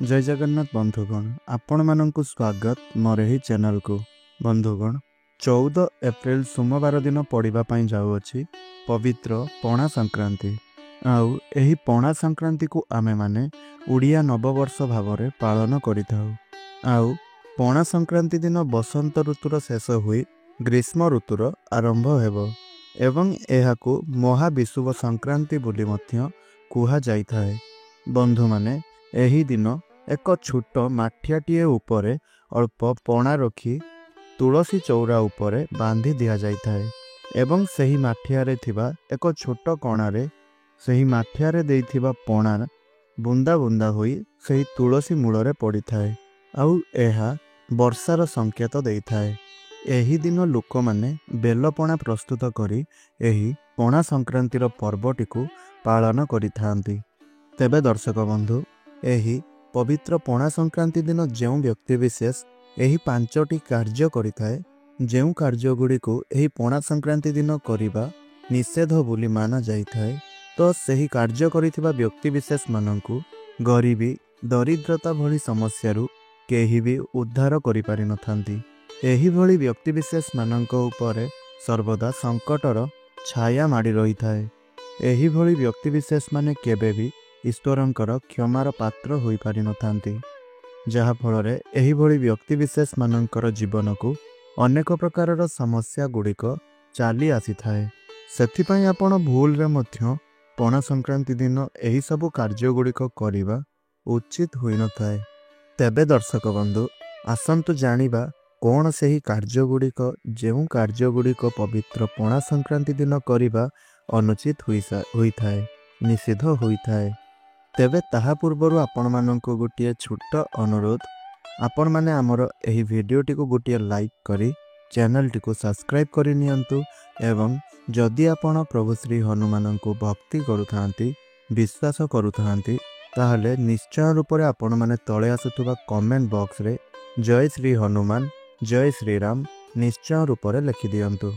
जय जगन्नाथ बंधुगण आपण मानक स्वागत मोर ही चैनल को। बंधुगण 14 एप्रिल सोमवार दिन पढ़ापी जाऊँगी पवित्र पणा संक्रांति। आउ एही पणा संक्रांति को आमे माने उड़िया नववर्ष भाव में पालन करिथाउ। आउ पणा संक्रांति दिन बसंत ऋतुर शेष हुई ग्रीष्म ऋतुर आरंभ हेबो एवं एहाकू महाविषुव संक्रांति बोली मध्य कुहा जाइथाए। बंधु माने एही दिन एक छोट माठियाटीए उपरे अल्प पणा रखी तुलसी चौरा उपरे बांधी दिया जाइथाए एवं सही माठियारे थिबा एक छोट कणारे सही माठियारे देइथिबा पणा बुंदा बुंदा होई सही तुलसी मूलरे पड़ी थाए। आउ एहा वर्षार संकेत देइथाए। एही दिन लोक माने बेलपणा प्रस्तुत करी एही पणा संक्रांतिर पर्वटिकु पालन करिथांती। तेबे दर्शक बंधु एही पवित्र पणा संक्रांति दिन जेउ व्यक्ति विशेष एही पांचटी कार्य करिथाए, जेउ कार्यगुड़ी को एही पणा संक्रांति दिन करिबा निषेध बोली माना जाइथाए, तो सही कार्य करिथिबा व्यक्ति विशेष माननकु गरीबी दरिद्रता भली समस्यारु केही भी उद्धार करि पारि नथांती। एही भली व्यक्ति विशेष माननक उपरे सर्वदा संकटर छाया माड़ी रही थाए। एही भली व्यक्ति विशेष माने केबे भी ईश्वरंकर क्षमार पात्र होई पारि नथांती, जहा फलरे एही भली व्यक्ति विशेष माननकर जीवन को अनेक प्रकारर समस्या गुड़िक चाली आसी थाए। सेथिपई आपण भूल रे मध्य पणा संक्रांति दिन एही सबु कार्य गुड़िक करिबा उचित होई नथाए। तेबे दर्शक बंधु आसंतु जानिबा कौन सही कार्य गुड़िक जेउ कार्य गुड़िक पवित्र पणा संक्रांति दिन करिबा अनुचित होई थाए, निषेध होई थाए। तेबे ताहा पूर्वरु आपण माननको गोटिए छोट अनुरोध, आपण माने आमर एही भिडियोटी को गोटिए लाइक करी चैनल टी को सब्सक्राइब करि नियंतु एवं जदि आपण प्रभु श्री हनुमान को भक्ति करुथांती विश्वास करुथांती ताहले निश्चय रूप से आपण माने तळे आसुथुबा कमेंट बॉक्स रे जय श्री हनुमान जय श्री राम निश्चय रूप से लिखि दियंतु।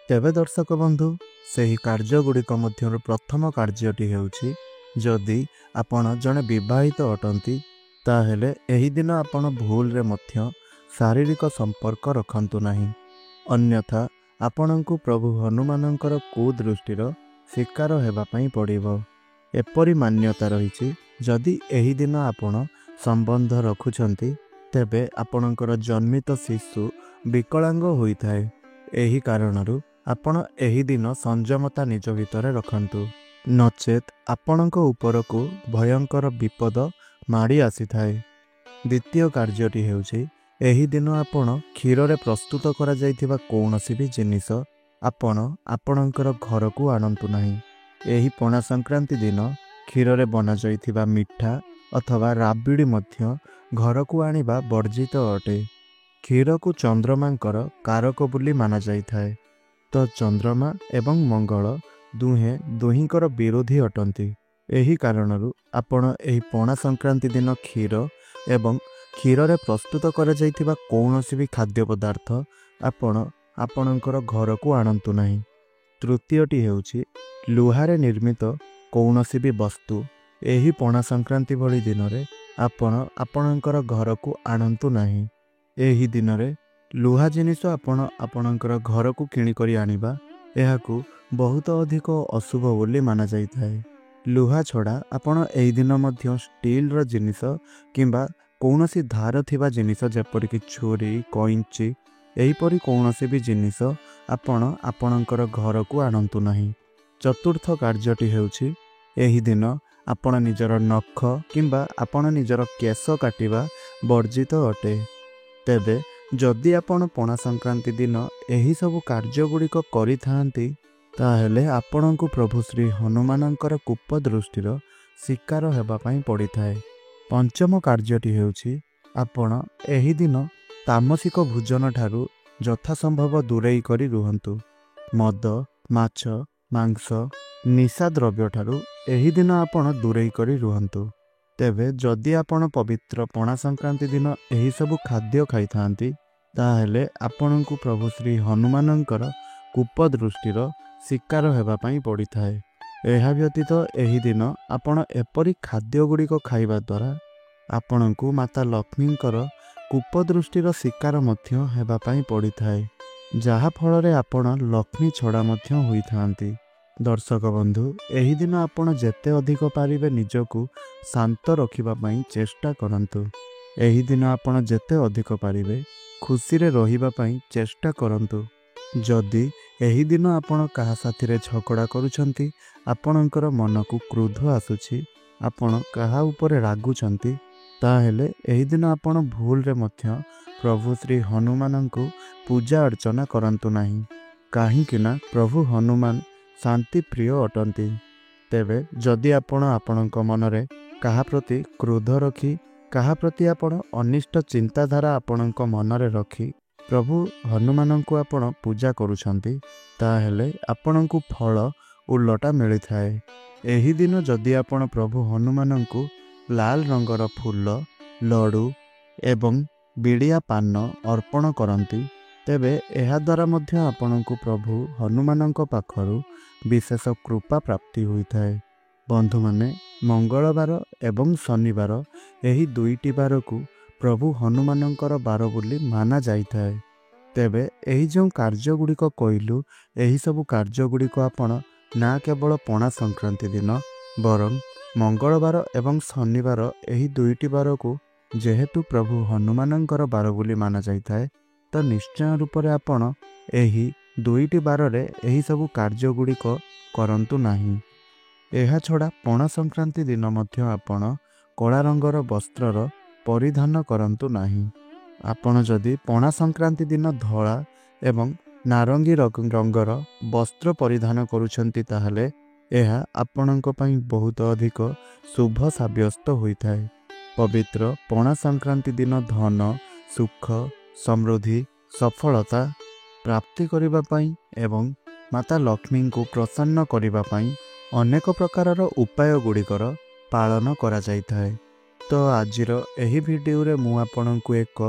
तेबे दर्शक बंधु सही कार्य गुड़िक मध्यरु प्रथम कार्यटी हेउछि जदि आपण जने विवाहित अटंती ताहेले एही दिन आपण भूल रे मध्य शारीरिक संपर्क रखंतु नाही, अन्यथा आपणଙ୍କୁ प्रभु हनुमानंकर कुदृष्टिर शिकार हेबा पई पड़िबो। एपरि मान्यता रहिछि जदि एही दिन आपण संबंध रखुछंती तेबे आपणଙ୍କର जन्मित शिशु विकलांग होइथाए। एही कारणरु आपण एही दिन संयमता निज भितरे रखंतु, नचेत आपणଙ୍କ उपरको भयंकर विपद माड़ी आसी थाए। द्वितीय कार्यटी हेउछि एही दिन आपण क्षीर रे प्रस्तुत करा जाइथिबा कोनोसी भी जिनिस आपण आपणଙ୍କର घरकू आनंतु नाही। एही पणा संक्रांति दिन क्षीर रे बना जाइथिबा मिठा अथवा राबिड़ी मध्य घरकू आनिबा वर्जित अटे। क्षीर को चंद्रमांकर कारक बोली माना जाइथाए, तो चंद्रमा एवं मंगल दुहे दुहिंकर विरोधी अटंती। एही कारणरु आपण एही पणा संक्रांति दिन क्षीर एवं क्षीर रे प्रस्तुत करा जाइथिबा कोनोसी भी खाद्य पदार्थ आपण आपणଙ୍କର घरकू आनंतु नाही। तृतीयटी हेउछि लुहारे निर्मित कोनोसी भी वस्तु एही पणा संक्रांति भली दिनरे आपण आपणଙ୍କର घरकू आनंतु नाही। एही दिनरे लुहा जिनिस आपण आपणଙ୍କର घरकू किणी करी आनिबा एहाकू बहुत अधिक अशुभ बोली माना जाइथाए। लुहा छड़ा आपण एही दिन मध्य स्टील रो जिनिस किंबा कौनसी धार थिबा जिनिस जेपरिक छुरी कईंची एहीपरि कौनसी भी जिनिस आपण आपणଙ୍କର घरकू आनंतु नाही। चतुर्थ कार्यटी हेउछि एही दिन आपण निजर नख किंबा आपण निजर केश काटिबा वर्जित अटे। तेबे जदि आपण पणा संक्रांति दिन एही सबु कार्य गुड़िक करिथांती ताहेले आपणଙ୍କୁ प्रभु श्री हनुमानंकर कूप दृष्टिर शिकार हेबा पई पड़िथाए। पंचम कार्यटी हेउछि आपण एही दिन तामसिक भोजन ठारू यथासंभव दूरेई करी रुहंतु। मद माछ मांस निशा द्रव्य ठारू एही दिन आपण दूरेई करी रुहंतु। तेबे जदि आपण पवित्र पणा संक्रांति दिन एही सबु खाद्य खाइथांती ताहेले आपणଙ୍କୁ प्रभु श्री हनुमानंकर कूप दृष्टिर शिकार हेबा पई पड़िथाए। एहा व्यतीत एही दिन आपण एपरि खाद्य गुड़िक खाइबा द्वारा ଆପଣଙ୍କୁ ମାତା ଲକ୍ଷ୍ମୀଙ୍କର କୂପଦୃଷ୍ଟିର ଶିକାର ମଧ୍ୟ ହେବା ପାଇଁ ପଡ଼ିଥାଏ, ଯାହାଫଳରେ ଆପଣ ଲକ୍ଷ୍ମୀ ଛଡ଼ା ମଧ୍ୟ ହୋଇଥାନ୍ତି। ଦର୍ଶକ ବନ୍ଧୁ, ଏହି ଦିନ ଆପଣ ଯେତେ ଅଧିକ ପାରିବେ ନିଜକୁ ଶାନ୍ତ ରଖିବା ପାଇଁ ଚେଷ୍ଟା କରନ୍ତୁ। ଏହି ଦିନ ଆପଣ ଯେତେ ଅଧିକ ପାରିବେ ଖୁସିରେ ରହିବା ପାଇଁ ଚେଷ୍ଟା କରନ୍ତୁ। ଯଦି ଏହି ଦିନ ଆପଣ କାହା ସାଥିରେ ଝଗଡ଼ା କରୁଛନ୍ତି, ଆପଣଙ୍କର ମନକୁ କ୍ରୋଧ ଆସୁଛି, ଆପଣ କାହା ଉପରେ ରାଗୁଛନ୍ତି, ତାହେଲେ ଏହି ଦିନ ଆପଣ ଭୁଲରେ ମଧ୍ୟ ପ୍ରଭୁ ଶ୍ରୀ ହନୁମାନଙ୍କୁ ପୂଜା ଅର୍ଚ୍ଚନା କରନ୍ତୁ ନାହିଁ, କାହିଁକି ନା ପ୍ରଭୁ ହନୁମାନ ଶାନ୍ତି ପ୍ରିୟ ଅଟନ୍ତି। ତେବେ ଯଦି ଆପଣ ଆପଣଙ୍କ ମନରେ କାହା ପ୍ରତି କ୍ରୋଧ ରଖି, କାହା ପ୍ରତି ଆପଣ ଅନିଷ୍ଟ ଚିନ୍ତାଧାରା ଆପଣଙ୍କ ମନରେ ରଖି ପ୍ରଭୁ ହନୁମାନଙ୍କୁ ଆପଣ ପୂଜା କରୁଛନ୍ତି, ତାହେଲେ ଆପଣଙ୍କୁ ଫଳ ଓଲଟା ମିଳିଥାଏ। ଏହି ଦିନ ଯଦି ଆପଣ ପ୍ରଭୁ ହନୁମାନଙ୍କୁ ଲାଲ ରଙ୍ଗର ଫୁଲ, ଲଡ଼ୁ ଏବଂ ବିଡ଼ିଆ ପାନ ଅର୍ପଣ କରନ୍ତି, ତେବେ ଏହାଦ୍ୱାରା ମଧ୍ୟ ଆପଣଙ୍କୁ ପ୍ରଭୁ ହନୁମାନଙ୍କ ପାଖରୁ ବିଶେଷ କୃପା ପ୍ରାପ୍ତି ହୋଇଥାଏ। ବନ୍ଧୁମାନେ, ମଙ୍ଗଳବାର ଏବଂ ଶନିବାର ଏହି ଦୁଇଟି ବାରକୁ ପ୍ରଭୁ ହନୁମାନଙ୍କର ବାର ବୋଲି ମାନା ଯାଇଥାଏ। ତେବେ ଏହି ଯେଉଁ କାର୍ଯ୍ୟଗୁଡ଼ିକ କହିଲୁ, ଏହିସବୁ କାର୍ଯ୍ୟଗୁଡ଼ିକ ଆପଣ ନା କେବଳ ପଣା ସଂକ୍ରାନ୍ତି ଦିନ, ବରଂ ମଙ୍ଗଳବାର ଏବଂ ଶନିବାର ଏହି ଦୁଇଟି ବାରକୁ ଯେହେତୁ ପ୍ରଭୁ ହନୁମାନଙ୍କର ବାର ବୋଲି ମାନା ଯାଇଥାଏ, ତ ନିଶ୍ଚୟ ରୂପରେ ଆପଣ ଏହି ଦୁଇଟି ବାରରେ ଏହିସବୁ କାର୍ଯ୍ୟଗୁଡ଼ିକ କରନ୍ତୁ ନାହିଁ। ଏହାଛଡ଼ା ପଣା ସଂକ୍ରାନ୍ତି ଦିନ ମଧ୍ୟ ଆପଣ କଳା ରଙ୍ଗର ବସ୍ତ୍ରର ପରିଧାନ କରନ୍ତୁ ନାହିଁ। ଆପଣ ଯଦି ପଣା ସଂକ୍ରାନ୍ତି ଦିନ ଧଳା ଏବଂ ନାରଙ୍ଗୀ ରଙ୍ଗର ବସ୍ତ୍ର ପରିଧାନ କରୁଛନ୍ତି, ତାହେଲେ ଏହା ଆପଣଙ୍କ ପାଇଁ ବହୁତ ଅଧିକ ଶୁଭ ସାବ୍ୟସ୍ତ ହୋଇଥାଏ। ପବିତ୍ର ପଣା ସଂକ୍ରାନ୍ତି ଦିନ ଧନ, ସୁଖ, ସମୃଦ୍ଧି, ସଫଳତା ପ୍ରାପ୍ତି କରିବା ପାଇଁ ଏବଂ ମାତା ଲକ୍ଷ୍ମୀଙ୍କୁ ପ୍ରସନ୍ନ କରିବା ପାଇଁ ଅନେକ ପ୍ରକାରର ଉପାୟ ଗୁଡ଼ିକର ପାଳନ କରାଯାଇଥାଏ। ତ ଆଜିର ଏହି ଭିଡ଼ିଓରେ ମୁଁ ଆପଣଙ୍କୁ ଏକ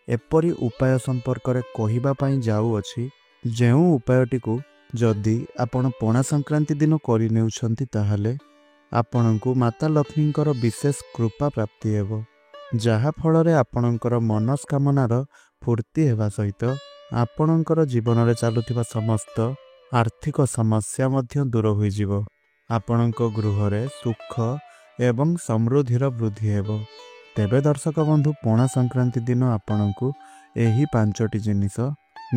ଏପରି ଉପାୟ ସମ୍ପର୍କରେ କହିବା ପାଇଁ ଯାଉଅଛି, ଯେଉଁ ଉପାୟଟିକୁ ଯଦି ଆପଣ ପଣା ସଂକ୍ରାନ୍ତି ଦିନ କରିନେଉଛନ୍ତି, ତାହେଲେ ଆପଣଙ୍କୁ ମାତା ଲକ୍ଷ୍ମୀଙ୍କର ବିଶେଷ କୃପା ପ୍ରାପ୍ତି ହେବ, ଯାହାଫଳରେ ଆପଣଙ୍କର ମନସ୍କାମନାର ପୂର୍ତ୍ତି ହେବା ସହିତ ଆପଣଙ୍କର ଜୀବନରେ ଚାଲୁଥିବା ସମସ୍ତ ଆର୍ଥିକ ସମସ୍ୟା ମଧ୍ୟ ଦୂର ହୋଇଯିବ। ଆପଣଙ୍କ ଗୃହରେ ସୁଖ ଏବଂ ସମୃଦ୍ଧିର ବୃଦ୍ଧି ହେବ। ତେବେ ଦର୍ଶକ ବନ୍ଧୁ, ପଣା ସଂକ୍ରାନ୍ତି ଦିନ ଆପଣଙ୍କୁ ଏହି 5ଟି ଜିନିଷ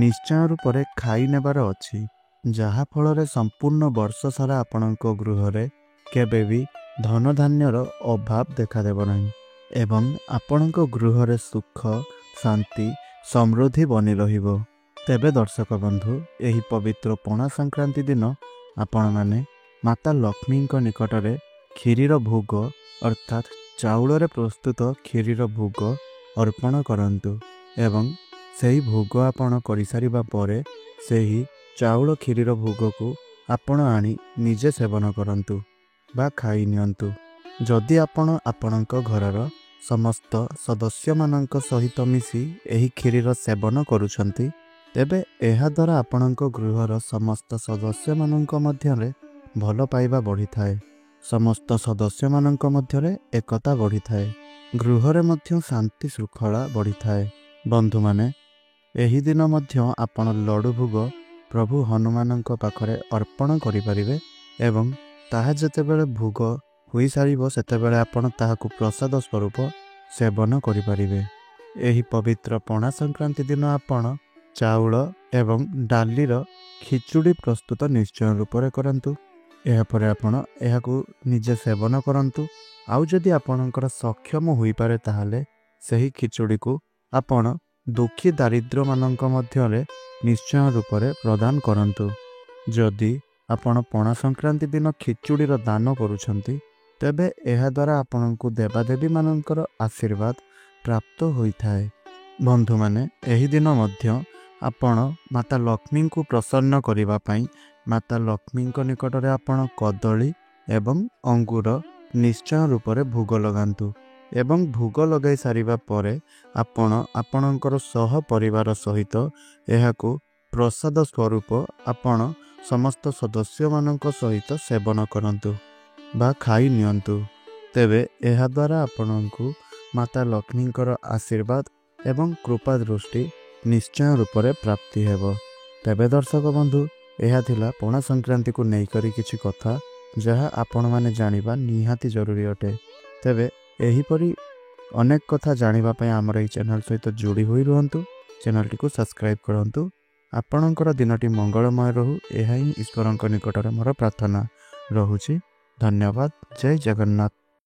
ନିଶ୍ଚୟ ରୂପରେ ଖାଇ ନେବାର ଅଛି, ଯାହାଫଳରେ ସମ୍ପୂର୍ଣ୍ଣ ବର୍ଷ ସାରା ଆପଣଙ୍କ ଗୃହରେ କେବେ ବି ଧନଧାନ୍ୟର ଅଭାବ ଦେଖାଦେବ ନାହିଁ ଏବଂ ଆପଣଙ୍କ ଗୃହରେ ସୁଖ, ଶାନ୍ତି, ସମୃଦ୍ଧି ବନି ରହିବ। ତେବେ ଦର୍ଶକ ବନ୍ଧୁ, ଏହି ପବିତ୍ର ପଣା ସଂକ୍ରାନ୍ତି ଦିନ ଆପଣମାନେ ମାତା ଲକ୍ଷ୍ମୀଙ୍କ ନିକଟରେ କ୍ଷୀରିର ଭୋଗ ଅର୍ଥାତ୍ ଚାଉଳରେ ପ୍ରସ୍ତୁତ କ୍ଷୀରିର ଭୋଗ ଅର୍ପଣ କରନ୍ତୁ ଏବଂ ସେହି ଭୋଗ ଆପଣ କରିସାରିବା ପରେ ସେହି ଚାଉଳ କ୍ଷୀରିର ଭୋଗକୁ ଆପଣ ଆଣି ନିଜେ ସେବନ କରନ୍ତୁ ବା ଖାଇ ନିଅନ୍ତୁ। ଯଦି ଆପଣ ଆପଣଙ୍କ ଘରର ସମସ୍ତ ସଦସ୍ୟମାନଙ୍କ ସହିତ ମିଶି ଏହି କ୍ଷୀରିର ସେବନ କରୁଛନ୍ତି, ତେବେ ଏହାଦ୍ୱାରା ଆପଣଙ୍କ ଗୃହର ସମସ୍ତ ସଦସ୍ୟମାନଙ୍କ ମଧ୍ୟରେ ଭଲ ପାଇବା ବଢ଼ିଥାଏ, ସମସ୍ତ ସଦସ୍ୟମାନଙ୍କ ମଧ୍ୟରେ ଏକତା ବଢ଼ିଥାଏ, ଗୃହରେ ମଧ୍ୟ ଶାନ୍ତି ଶୃଙ୍ଖଳା ବଢ଼ିଥାଏ। ବନ୍ଧୁମାନେ, ଏହି ଦିନ ମଧ୍ୟ ଆପଣ ଲଡ଼ୁ ଭୋଗ ପ୍ରଭୁ ହନୁମାନଙ୍କ ପାଖରେ ଅର୍ପଣ କରିପାରିବେ ଏବଂ ତାହା ଯେତେବେଳେ ଭୋଗ ହୋଇସାରିବ, ସେତେବେଳେ ଆପଣ ତାହାକୁ ପ୍ରସାଦ ସ୍ୱରୂପ ସେବନ କରିପାରିବେ। ଏହି ପବିତ୍ର ପଣା ସଂକ୍ରାନ୍ତି ଦିନ ଆପଣ ଚାଉଳ ଏବଂ ଡାଲିର ଖିଚୁଡ଼ି ପ୍ରସ୍ତୁତ ନିଶ୍ଚୟ ରୂପରେ କରନ୍ତୁ। ଏହାପରେ ଆପଣ ଏହାକୁ ନିଜେ ସେବନ କରନ୍ତୁ। ଆଉ ଯଦି ଆପଣଙ୍କର ସକ୍ଷମ ହୋଇପାରେ, ତାହେଲେ ସେହି ଖିଚୁଡ଼ିକୁ ଆପଣ ଦୁଃଖୀ ଦାରିଦ୍ର୍ୟମାନଙ୍କ ମଧ୍ୟରେ ନିଶ୍ଚୟ ରୂପରେ ପ୍ରଦାନ କରନ୍ତୁ। ଯଦି ଆପଣ ପଣା ସଂକ୍ରାନ୍ତି ଦିନ ଖିଚୁଡ଼ିର ଦାନ କରୁଛନ୍ତି, ତେବେ ଏହାଦ୍ୱାରା ଆପଣଙ୍କୁ ଦେବାଦେବୀମାନଙ୍କର ଆଶୀର୍ବାଦ ପ୍ରାପ୍ତ ହୋଇଥାଏ। ବନ୍ଧୁମାନେ, ଏହି ଦିନ ମଧ୍ୟ ଆପଣ ମାତା ଲକ୍ଷ୍ମୀଙ୍କୁ ପ୍ରସନ୍ନ କରିବା ପାଇଁ ମାତା ଲକ୍ଷ୍ମୀଙ୍କ ନିକଟରେ ଆପଣ କଦଳୀ ଏବଂ ଅଙ୍ଗୁର ନିଶ୍ଚୟ ରୂପରେ ଭୋଗ ଲଗାନ୍ତୁ ଏବଂ ଭୋଗ ଲଗାଇ ସାରିବା ପରେ ଆପଣ ଆପଣଙ୍କର ସହ ପରିବାର ସହିତ ଏହାକୁ ପ୍ରସାଦ ସ୍ୱରୂପ ଆପଣ ସମସ୍ତ ସଦସ୍ୟମାନଙ୍କ ସହିତ ସେବନ କରନ୍ତୁ ବା ଖାଇ ନିଅନ୍ତୁ। ତେବେ ଏହାଦ୍ୱାରା ଆପଣଙ୍କୁ ମାତା ଲକ୍ଷ୍ମୀଙ୍କର ଆଶୀର୍ବାଦ ଏବଂ କୃପା ଦୃଷ୍ଟି ନିଶ୍ଚୟ ରୂପରେ ପ୍ରାପ୍ତି ହେବ। ତେବେ ଦର୍ଶକ ବନ୍ଧୁ, ଏହା ଥିଲା ପଣା ସଂକ୍ରାନ୍ତିକୁ ନେଇକରି କିଛି କଥା ଯାହା ଆପଣମାନେ ଜାଣିବା ନିହାତି ଜରୁରୀ ଅଟେ। ତେବେ ଏହିପରି ଅନେକ କଥା ଜାଣିବା ପାଇଁ ଆମର ଏହି ଚ୍ୟାନେଲ୍ ସହିତ ଯୋଡ଼ି ହୋଇ ରୁହନ୍ତୁ। ଚ୍ୟାନେଲ୍ଟିକୁ ସବସ୍କ୍ରାଇବ୍ କରନ୍ତୁ। ଆପଣଙ୍କର ଦିନଟି ମଙ୍ଗଳମୟ ରହୁ, ଏହା ହିଁ ଈଶ୍ୱରଙ୍କ ନିକଟରେ ମୋର ପ୍ରାର୍ଥନା ରହୁଛି। ଧନ୍ୟବାଦ। ଜୟ ଜଗନ୍ନାଥ।